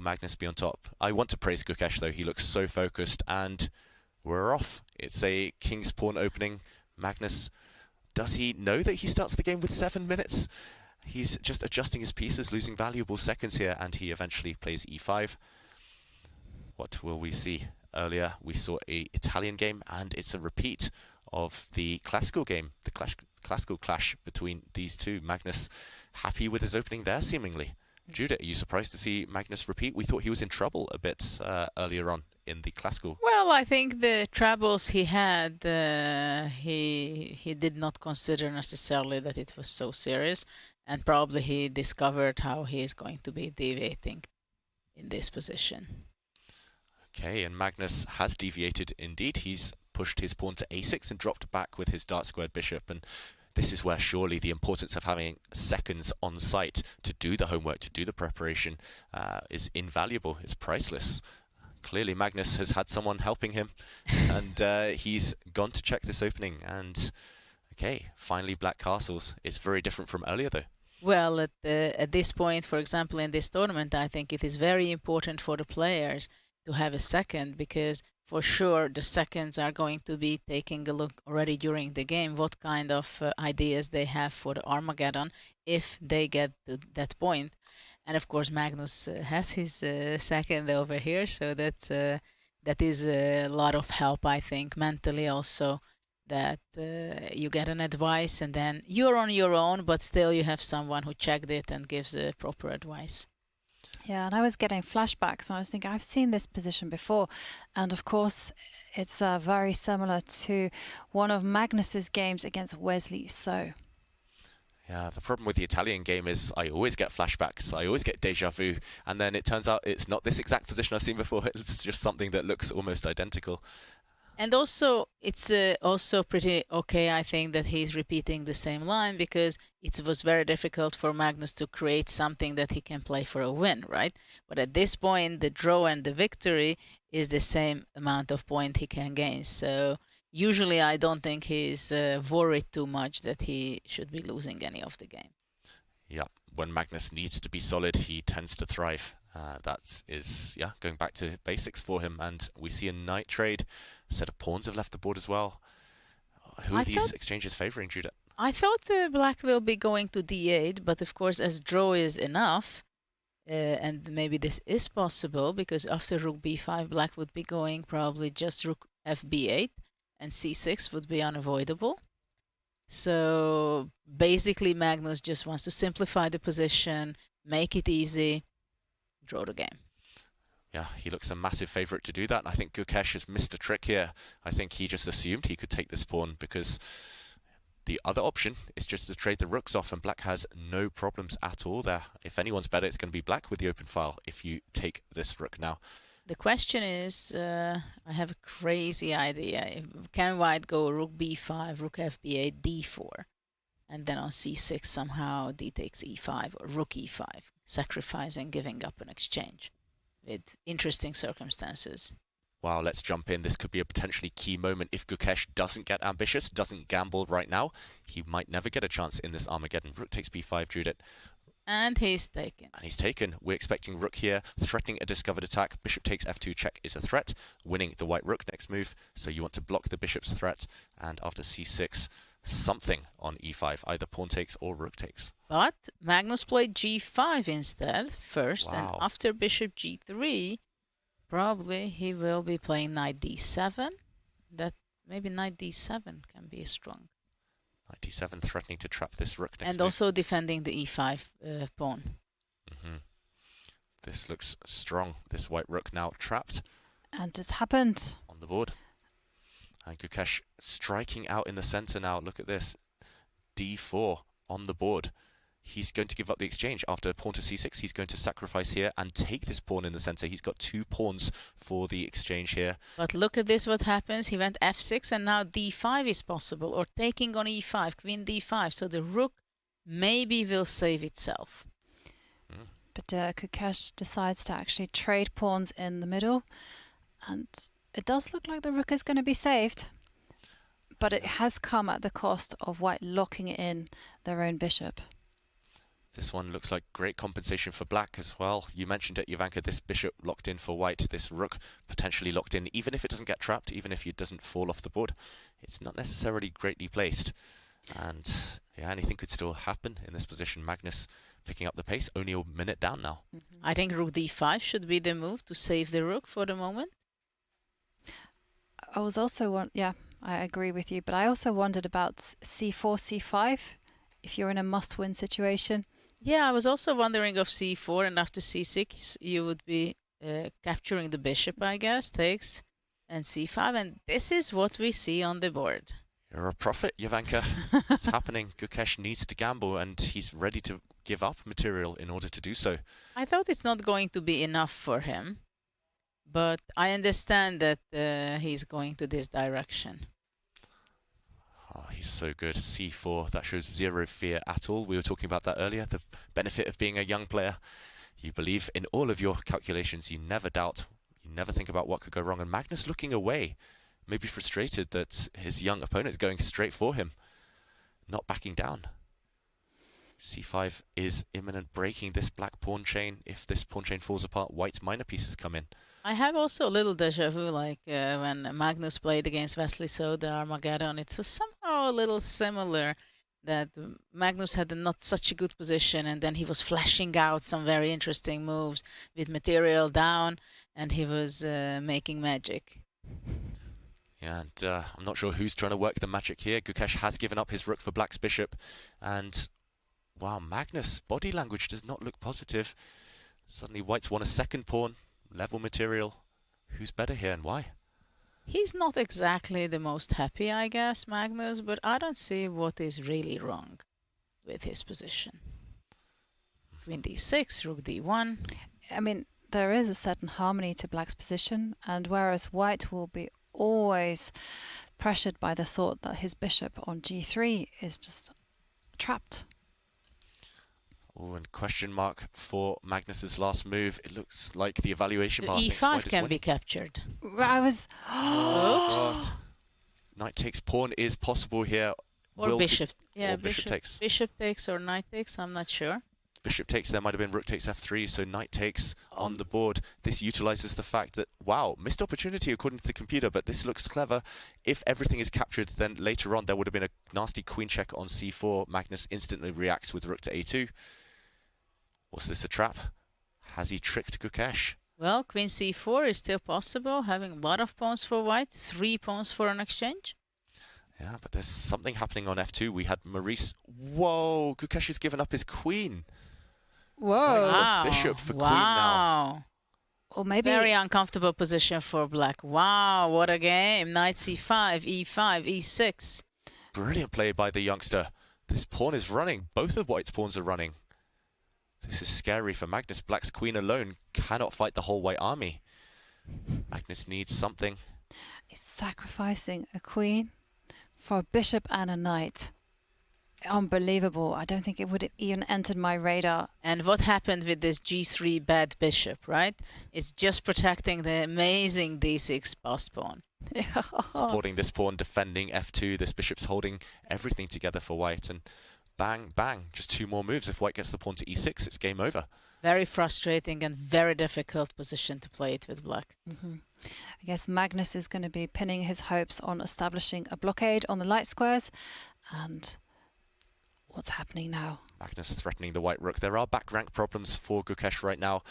Magnus be on top? I want to praise Gukesh though. He looks so focused, and we're off. It's a king's pawn opening. Magnus, does he know that he starts the game with 7 minutes? He's just adjusting his pieces, losing valuable seconds here, and he eventually plays e5. What will we see? Earlier we saw an Italian game, and it's a repeat of the classical game, the classical clash between these two. Magnus happy with his opening there, seemingly. Judith, are you surprised to see Magnus repeat? We thought he was in trouble a bit earlier on in the classical. Well, I think the troubles he had, he did not consider necessarily that it was so serious, and probably he discovered how he is going to be deviating in this position. Okay, and Magnus has deviated indeed. He's pushed his pawn to a6 and dropped back with his dark squared bishop, and this is where surely the importance of having seconds on site to do the homework, to do the preparation, is invaluable. It's priceless. Clearly Magnus has had someone helping him, and he's gone to check this opening. And okay, finally black castles. It's very different from earlier though. Well, at this point, for example, in this tournament, I think it is very important for the players to have a second, because for sure the seconds are going to be taking a look already during the game what kind of ideas they have for the Armageddon if they get to that point. And of course Magnus has his second over here, so that is a lot of help, I think, mentally also, that you get an advice and then you're on your own, but still you have someone who checked it and gives the proper advice. Yeah, and I was getting flashbacks, and I was thinking, I've seen this position before. And of course, it's very similar to one of Magnus's games against Wesley So. Yeah, the problem with the Italian game is I always get flashbacks, I always get deja vu, and then it turns out it's not this exact position I've seen before, it's just something that looks almost identical. And also, it's also pretty okay, I think, that he's repeating the same line, because it was very difficult for Magnus to create something that he can play for a win, right? But at this point, the draw and the victory is the same amount of point he can gain. So usually I don't think he's worried too much that he should be losing any of the game. Yeah, when Magnus needs to be solid, he tends to thrive. That is, yeah, going back to basics for him. And we see a knight trade. A set of pawns have left the board as well. Who are these exchanges favoring, Judith? I thought black will be going to d8, but of course as draw is enough, and maybe this is possible, because after rook b5 black would be going probably just rook fb8, and c6 would be unavoidable. So basically Magnus just wants to simplify the position, make it easy, draw the game. Yeah, he looks a massive favourite to do that. I think Gukesh has missed a trick here. I think he just assumed he could take this pawn, because the other option is just to trade the rooks off, and black has no problems at all there. If anyone's better, it's going to be black with the open file if you take this rook now. The question is, I have a crazy idea. Can white go rook b5, rook fb8, d4, and then on c6 somehow d takes e5 or rook e5, sacrificing, giving up an exchange with interesting circumstances. Wow, let's jump in. This could be a potentially key moment. If Gukesh doesn't get ambitious, doesn't gamble right now, he might never get a chance in this Armageddon. Rook takes b5, Judith. And he's taken. And he's taken. We're expecting rook here, threatening a discovered attack. Bishop takes f2 check is a threat, winning the white rook next move. So you want to block the bishop's threat. And after c6, something on e5, either pawn takes or rook takes. But Magnus played g5 instead first, Wow. and after bishop g3, probably he will be playing knight d7. That maybe knight d7 can be strong. Knight d7 threatening to trap this rook next And move. also defending the e5 pawn. This looks strong. This white rook now trapped. And it's happened. On the board. And Gukesh striking out in the center now. Look at this. d4 on the board. He's going to give up the exchange. After pawn to c6, he's going to sacrifice here and take this pawn in the center. He's got 2 pawns for the exchange here. But look at this, what happens. He went f6 and now d5 is possible, or taking on e5, queen d5. So the rook maybe will save itself. But Gukesh decides to actually trade pawns in the middle. And it does look like the rook is going to be saved. But it has come at the cost of white locking in their own bishop. This one looks like great compensation for black as well. You mentioned it, Jovanka, this bishop locked in for white, this rook potentially locked in. Even if it doesn't get trapped, even if it doesn't fall off the board, it's not necessarily greatly placed. And yeah, anything could still happen in this position. Magnus picking up the pace, only a minute down now. I think rook d5 should be the move to save the rook for the moment. I was also I agree with you, but I also wondered about c4, c5 if you're in a must-win situation. Yeah, I was also wondering of c4, and after c6 you would be capturing the bishop, I guess, takes, and c5, and this is what we see on the board. You're a prophet, Jovanka. It's happening. Gukesh needs to gamble, and he's ready to give up material in order to do so. I thought it's not going to be enough for him, but I understand that he's going to this direction. Oh, he's so good. c4, that shows zero fear at all. We were talking about that earlier, the benefit of being a young player. You believe in all of your calculations. You never doubt. You never think about what could go wrong. And Magnus looking away, maybe frustrated that his young opponent is going straight for him, not backing down. c5 is imminent, breaking this black pawn chain. If this pawn chain falls apart, white's minor pieces come in. I have also a little deja vu, like when Magnus played against Wesley So, the Armageddon. It's somehow a little similar, that Magnus had not such a good position, and then he was flashing out some very interesting moves with material down, and he was making magic. Yeah, and I'm not sure who's trying to work the magic here. Gukesh has given up his rook for black's bishop, and wow, Magnus' body language does not look positive. Suddenly white's won a second pawn, level material. Who's better here and why? He's not exactly the most happy, I guess, Magnus, but I don't see what is really wrong with his position. Queen d6, rook d1. I mean, there is a certain harmony to black's position, and whereas white will be always pressured by the thought that his bishop on g3 is just trapped. Oh, and question mark for Magnus's last move. It looks like the evaluation mark. e5 can be captured. I was... Oh, knight takes pawn is possible here. Or bishop. Yeah, or bishop takes. Bishop takes or knight takes, I'm not sure. Bishop takes, there might have been rook takes f3, so knight takes on the board. This utilizes the fact that, wow, missed opportunity according to the computer, but this looks clever. If everything is captured, then later on there would have been a nasty queen check on c4. Magnus instantly reacts with rook to a2. Was this a trap? Has he tricked Gukesh? Well, queen c4 is still possible, having a lot of pawns for white, 3 pawns for an exchange. Yeah, but there's something happening on f2. We had Maurice. Whoa, Gukesh has given up his queen. Whoa. Wow. Bishop for queen now. Or maybe... Very uncomfortable position for black. Wow, what a game. Knight c5, e5, e6. Brilliant play by the youngster. This pawn is running. Both of white's pawns are running. This is scary for Magnus. Black's queen alone cannot fight the whole white army. Magnus needs something. He's sacrificing a queen for a bishop and a knight. Unbelievable. I don't think it would have even entered my radar. And what happened with this g3 bad bishop, right? It's just protecting the amazing d6 boss pawn. Supporting this pawn, defending f2. This bishop's holding everything together for white. And bang, bang. Just 2 more moves. If white gets the pawn to e6, it's game over. Very frustrating and very difficult position to play it with black. I guess Magnus is going to be pinning his hopes on establishing a blockade on the light squares. And what's happening now? Magnus threatening the white rook. There are back rank problems for Gukesh right now.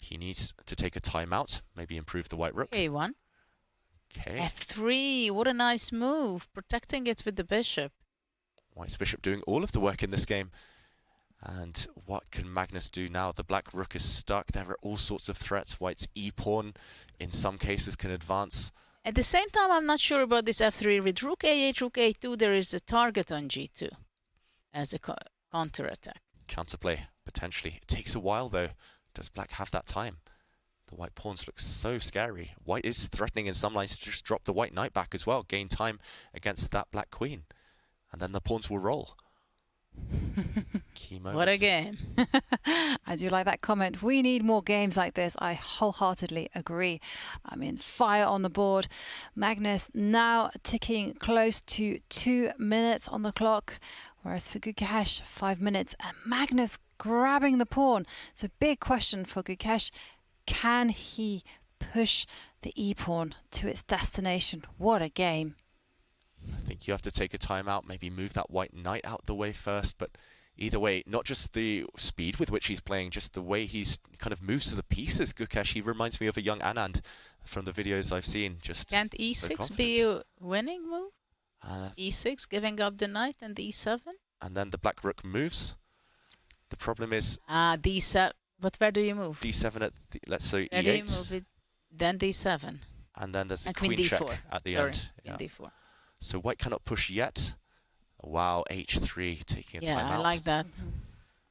He needs to take a timeout, maybe improve the white rook. a1. Okay. f3, what a nice move. Protecting it with the bishop. White's bishop doing all of the work in this game. And what can Magnus do now? The black rook is stuck. There are all sorts of threats. White's e-pawn in some cases can advance. At the same time, I'm not sure about this f3. With rook a8, rook a2, there is a target on g2 as a counter-attack. Counterplay, potentially. It takes a while, though. Does black have that time? The white pawns look so scary. White is threatening in some lines to just drop the white knight back as well. Gain time against that black queen. And then the pawns will roll. Key moment. What a game. I do like that comment. We need more games like this. I wholeheartedly agree. I mean, fire on the board. Magnus now ticking close to 2 minutes on the clock. Whereas for Gukesh, 5 minutes, and Magnus grabbing the pawn. It's a big question for Gukesh. Can he push the e-pawn to its destination? What a game. I think you have to take a time out, maybe move that white knight out the way first, but either way, not just the speed with which he's playing, just the way he's kind of moves to the pieces. Gukesh, he reminds me of a young Anand from the videos I've seen. Just Can't e6 be a winning move? uh, E6, giving up the knight, and E7? and then the black rook moves. The problem is D7. But where do you move? d7 at the, let's say Where do you e8, move it? Then D7. and then there's a And queen queen check D4. at the Sorry, end. queen D4. So white cannot push yet. Wow, h3 taking a Yeah, time I out. like that.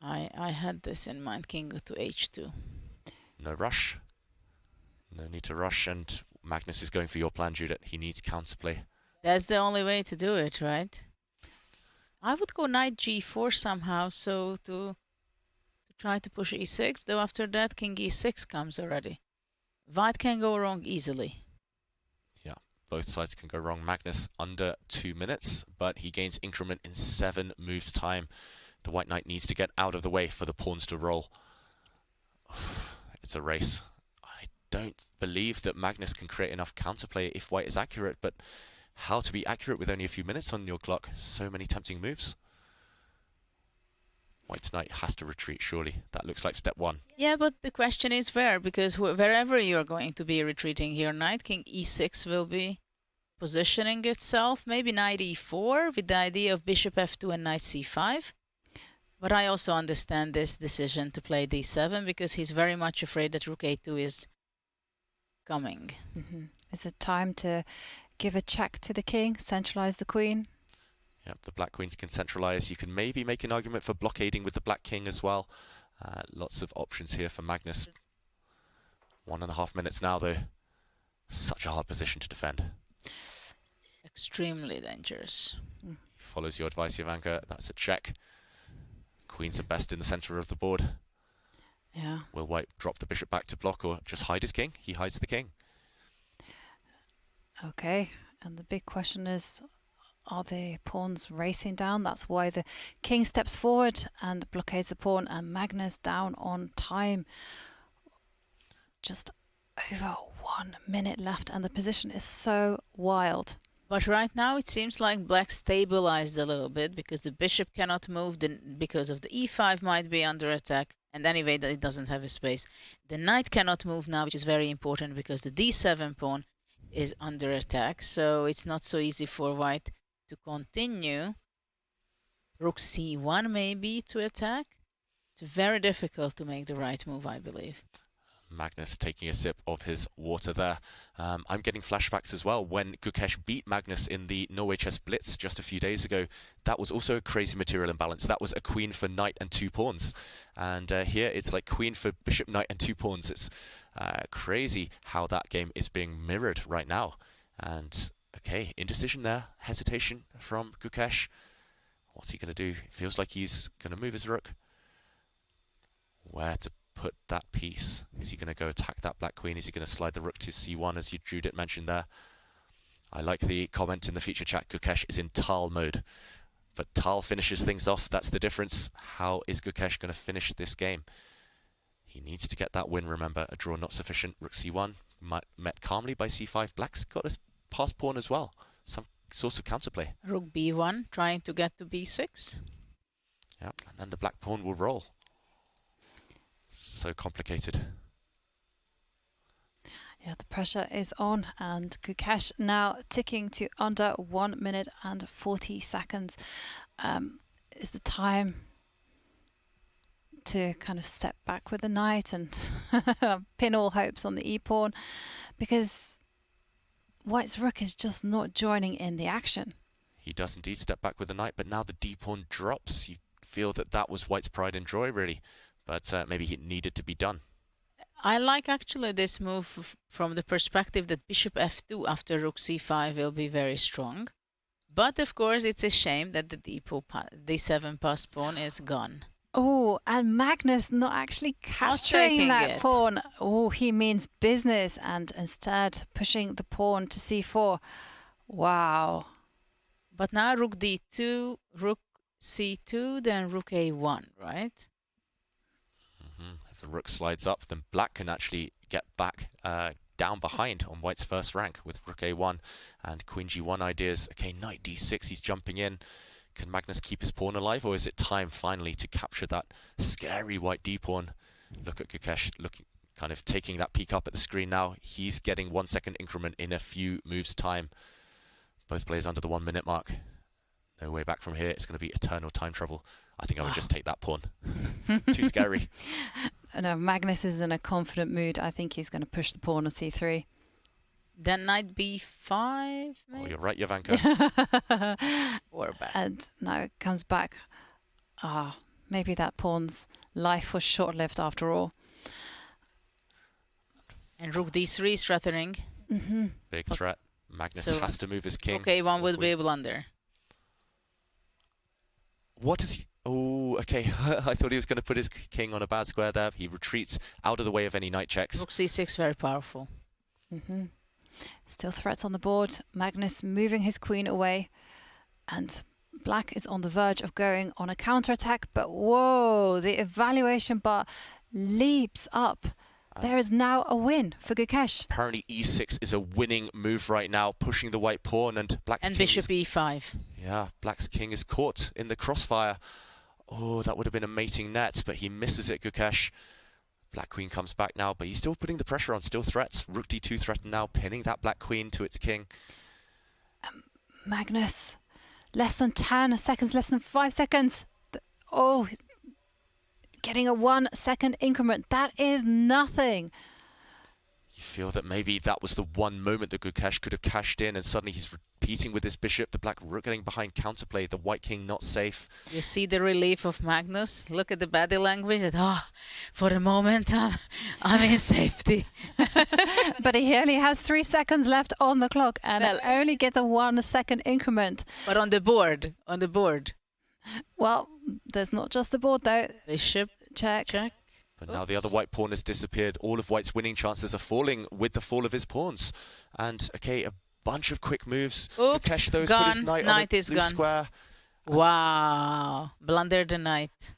I had this in mind. King go to H2. No rush. No need to rush, and Magnus is going for your plan, Judith. He needs counterplay. That's the only way to do it, right? I would go knight G4 somehow, so to try to push E6. Though after that, King E6 comes already. White can go wrong easily. Both sides can go wrong. Magnus under 2 minutes, but he gains increment in 7 moves time. The white knight needs to get out of the way for the pawns to roll. It's a race. I don't believe that Magnus can create enough counterplay if white is accurate, but how to be accurate with only a few minutes on your clock? So many tempting moves. White knight has to retreat, surely. That looks like step 1. Yeah, but the question is where, because wherever you're going to be retreating here, knight King E6 will be positioning itself. Maybe knight E4 with the idea of bishop F2 and knight C5. But I also understand this decision to play D7 because he's very much afraid that rook A2 is coming. Is it time to give a check to the king, centralize the queen? Yep, the black queens can centralize. You can maybe make an argument for blockading with the black king as well. Lots of options here for Magnus. 1.5 minutes now, though. Such a hard position to defend. Extremely dangerous. Follows your advice, Ivanka. That's a check. Queens are best in the center of the board. Yeah. Will white drop the bishop back to block or just hide his king? He hides the king. Okay. And the big question is, are the pawns racing down? That's why the king steps forward and blockades the pawn, and Magnus down on time. Just over 1 minute left, and the position is so wild. But right now it seems like black stabilized a little bit because the bishop cannot move because of the e5 might be under attack, and anyway it doesn't have a space. The knight cannot move now, which is very important because the d7 pawn is under attack, so it's not so easy for white to continue. Rook c1 maybe to attack. It's very difficult to make the right move, I believe. Magnus taking a sip of his water there. I'm getting flashbacks as well. When Gukesh beat Magnus in the Norway Chess Blitz just a few days ago, that was also a crazy material imbalance. That was a queen for knight and 2 pawns. And here it's like queen for bishop, knight and 2 pawns. It's crazy how that game is being mirrored right now. And okay, indecision there. Hesitation from Gukesh. What's he going to do? It feels like he's going to move his rook. Where to put that piece? Is he going to go attack that black queen? Is he going to slide the rook to c1 as Judith mentioned there? I like the comment in the feature chat. Gukesh is in Tal mode, but Tal finishes things off. That's the difference. How is Gukesh going to finish this game? He needs to get that win. Remember, a draw not sufficient. Rook c1 met calmly by c5. Black's got his pass pawn as well. Some source of counterplay. Rook b1 trying to get to b6. Yeah, and then the black pawn will roll. So complicated. Yeah, the pressure is on, and Gukesh now ticking to under 1 minute and 40 seconds. Is the time to kind of step back with the knight and pin all hopes on the e-pawn, because white's rook is just not joining in the action. He does indeed step back with the knight, but now the d-pawn drops. You feel that that was white's pride and joy, really. But maybe it needed to be done. I like actually this move from the perspective that bishop f2 after rook c5 will be very strong. But of course it's a shame that the d7 pass pawn is gone. Oh, and Magnus not actually capturing that it. pawn. Oh, he means business, and instead pushing the pawn to c4. Wow. But now rook d2, rook c2, then rook a1, right? If the rook slides up, then black can actually get back down behind on white's first rank with rook a1 and queen g1 ideas. Okay, knight d6, he's jumping in. Can Magnus keep his pawn alive, or is it time finally to capture that scary white d-pawn? Look at Gukesh kind of taking that peek up at the screen now. He's getting 1 second increment in a few moves time. Both players under the 1 minute mark. No way back from here. It's going to be eternal time trouble. I think I would just take that pawn. Too scary. No, Magnus is in a confident mood. I think he's going to push the pawn on c3. Then knight b5, maybe? Oh, you're right, Jovanka. Or back. And now it comes back. Maybe that pawn's life was short-lived after all. And rook d3 is threatening. Big threat. Magnus So, has to move his king. Okay, one will be a blunder. What is he? Oh, okay. I thought he was going to put his king on a bad square there. He retreats out of the way of any knight checks. Rook c6, very powerful. Still threats on the board. Magnus moving his queen away. And black is on the verge of going on a counterattack. But whoa, the evaluation bar leaps up. There is now a win for Gukesh. Apparently e6 is a winning move right now, pushing the white pawn, and black's And king bishop e5. Yeah, black's king is caught in the crossfire. Oh, that would have been a mating net, but he misses it, Gukesh. Black queen comes back now, but he's still putting the pressure on, still threats. Rook d2 threatened now, pinning that black queen to its king. Magnus, less than 10 seconds, less than 5 seconds. Oh, getting a 1 second increment. That is nothing. You feel that maybe that was the one moment that Gukesh could have cashed in, and suddenly he's repeating with his bishop, the black rook getting behind counterplay, the white king not safe. You see the relief of Magnus? Look at the body language. That, for the moment, I'm in safety. But he only has 3 seconds left on the clock and Well, only gets a 1 second increment. But on the board. Well, there's not just the board though. Bishop, Check. check. But now the other white pawn has disappeared. All of white's winning chances are falling with the fall of his pawns. And, okay, a bunch of quick moves. Oops, Gukesh, though, has put his gone. knight Knight on a is blue gone. square. Wow. Blunder the knight.